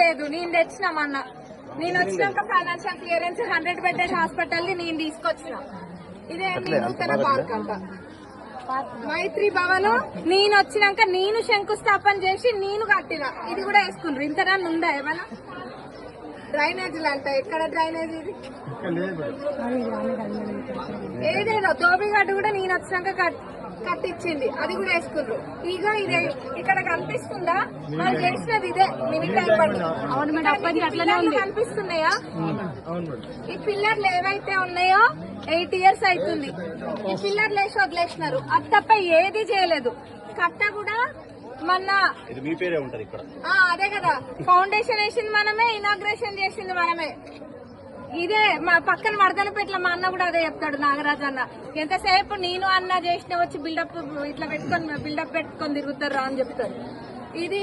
లేదు, నేను తెచ్చినామన్నా. నేను వచ్చినాక ఫైనాన్షియల్ క్లియరెన్స్ 100 బెడ్డెడ్ హాస్పిటల్ ని నేను తీసుకొచ్చిన. ఇదే నూతన పార్క్ అంట మైత్రి భవన్. నేను వచ్చినాక నేను శంకుస్థాపన చేసి నేను కట్టిన. ఇది కూడా వేసుకున్నారు. ఇంతనన్నా ఉందా ఏమన్నా? డ్రైనేజీలు అంట. ఎక్కడ డ్రైనేజీ? ఇది ఏదేదో తోబిగడ్డ కూడా నేను వచ్చినాక కట్టించింది. అది కూడా వేసుకున్నారు. ఇక ఇదే ఇక్కడ కనిపిస్తుందా? వాళ్ళు చేసినది ఇదే మినీ ట్యాంక్ బండ్. అవును మేడం, అట్లనే కనిపిస్తున్నాయా? ఈ పిల్లర్లు ఏవైతే ఉన్నాయో 8 years అవుతుంది. ఈ పిల్లర్లు వేసి వదిలేసినారు. అది తప్ప ఏది చేయలేదు. కట్ట కూడా మొన్న అదే కదా, ఫౌండేషన్ వేసింది మనమే, ఇనాగ్రేషన్ చేసింది మనమే. ఇదే మా పక్కన మర్దనపేటలో మా అన్న కూడా అదే చెప్తాడు, నాగరాజ్ అన్న. ఎంతసేపు నేను అన్న చేసిన వచ్చి బిల్డప్ ఇట్లా పెట్టుకొని తిరుగుతారు అని చెప్తారు. ఇది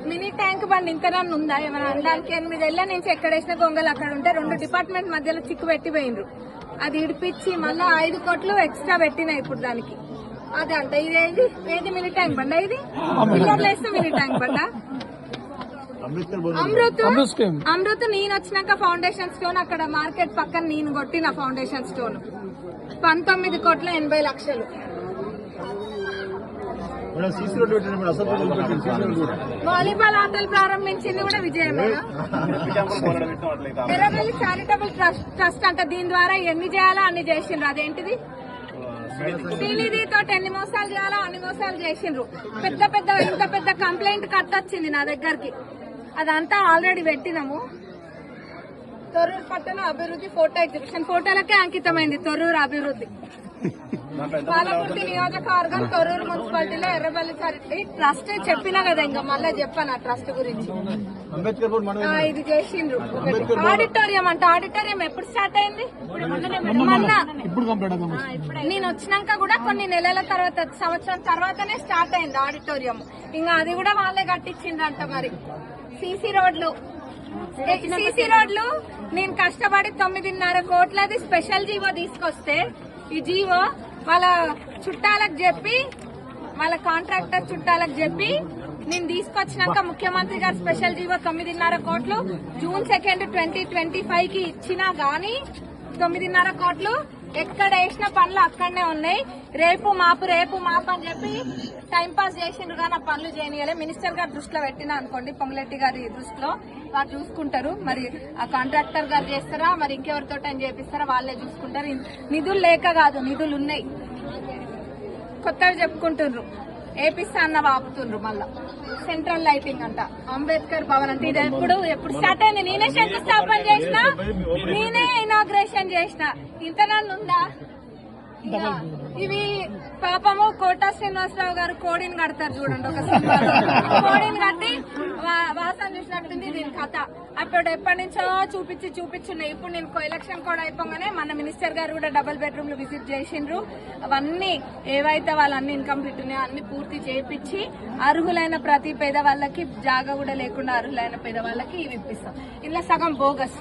మినీ ట్యాంక్ బండ్ ఇంతనన్నా ఉందా ఏమైనా అనడానికి? 8 ఏళ్ల నుంచి ఎక్కడేసిన గొంగలు అక్కడ ఉంటే 2 డిపార్ట్మెంట్ మధ్యలో చిక్కు పెట్టిపోయిండ్రు. అది ఇడిపించి మళ్ళా 5 కోట్లు ఎక్స్ట్రా పెట్టినాయి ఇప్పుడు దానికి. అదే అంట. ఇదేది ఏది మినీ ట్యాంక్ బండ? ఇది పిల్లర్లు వేస్తే మినీ ట్యాంక్ బండ. అమృత్ నేను వచ్చినాక ఫౌండేషన్ స్టోన్ అక్కడ మార్కెట్ పక్కన నేను కొట్టిన ఫౌండేషన్ స్టోన్ 19,80,00,000. వాలీబాల్ ఆటలు ప్రారంభించింది కూడా విజయమేనా? ఎర్రవెల్లి చారిటబుల్ ట్రస్ట్ అంట. దీని ద్వారా ఎన్ని చేయాలో అన్ని చేసిండ్రు. అదేంటిది? శ్రీనిధితో ఎన్ని మోసాలు చేయాలో అన్ని మోసాలు చేసిండ్రు. ఇంత పెద్ద కంప్లైంట్ కట్టొచ్చింది నా దగ్గరికి. అదంతా ఆల్రెడీ పెట్టినాము. తొర్రూరు పట్టణ అభివృద్ధి ఫోటో ఎగ్జిబిషన్. ఫోటోలకే అంకితమైంది తొర్రూరు అభివృద్ధి. పాలకుర్తి నియోజకవర్గం తొర్రూరు మున్సిపాలిటీలో ఎర్రబెల్లి చారిటీ ట్రస్ట్ చెప్పినా కదా, ఇంకా మళ్ళీ చెప్పాను ఆ ట్రస్ట్ గురించి. ఇది చేసిండ్రు. ఆడిటోరియం అంట. ఆడిటోరియం ఎప్పుడు స్టార్ట్ అయింది? మొన్న నేను వచ్చినాక కూడా కొన్ని నెలల తర్వాత, సంవత్సరం తర్వాతనే స్టార్ట్ అయింది ఆడిటోరియం. ఇంకా అది కూడా వాళ్ళే కట్టించిండ్రంట. మరి సీసీ రోడ్లు నేను కష్టపడి 9.5 కోట్లది స్పెషల్ జీవో తీసుకొస్తే, ఈ జీవో వాళ్ళ చుట్టాలకు చెప్పి, వాళ్ళ కాంట్రాక్టర్ చుట్టాలకు చెప్పి నేను తీసుకొచ్చినాక ముఖ్యమంత్రి గారు స్పెషల్ జీవో 9.5 కోట్లు June 2, 2025 కి ఇచ్చినా గానీ 9.5 కోట్లు ఎక్కడ వేసిన పనులు అక్కడనే ఉన్నాయి. రేపు మాపు అని చెప్పి టైంపాస్ చేసిండ్రు కానీ ఆ పనులు చేయనియలే. మినిస్టర్ గారు దృష్టిలో పెట్టినా అనుకోండి, పొంగులెట్టి గారి దృష్టిలో వారు చూసుకుంటారు. మరి ఆ కాంట్రాక్టర్ గారు చేస్తారా, మరి ఇంకెవరితో చేపిస్తారా, వాళ్ళే చూసుకుంటారు. నిధులు లేక కాదు, నిధులు ఉన్నాయి. కొత్తగా చెప్పుకుంటున్నారు. ఏపిస్తా అన్న ఆపుతుండ్రు. మళ్ళా సెంట్రల్ లైటింగ్ అంట. అంబేద్కర్ భవన్ అంటే ఇది ఎప్పుడు స్టార్ట్ అయింది? నేనే శంకుస్థాపన చేసిన, నేనే ఇనాగ్రేషన్ చేసిన. ఇంతనన్ను ఉందా? ఇవి పాపము కోటా శ్రీనివాసరావు గారు కోడిని కడతారు చూడండి, ఒక సినిమాలో కోడిని కట్టి వాసన చూసినట్టుంది దీని కథ. అప్పుడు ఎప్పటి నుంచో చూపించున్నాయి. ఇప్పుడు నేను ఎలక్షన్ కూడా అయిపోగానే మన మినిస్టర్ గారు కూడా డబుల్ బెడ్రూమ్లు విజిట్ చేసిండ్రు. అవన్నీ ఏవైతే వాళ్ళన్ని ఇన్కంప్లీట్ ఉన్నాయో అన్ని పూర్తి చేయించి అర్హులైన ప్రతి పేదవాళ్ళకి, జాగా కూడా లేకుండా అర్హులైన పేదవాళ్ళకి ఇవి ఇప్పిస్తాం. ఇలా సగం బోగస్.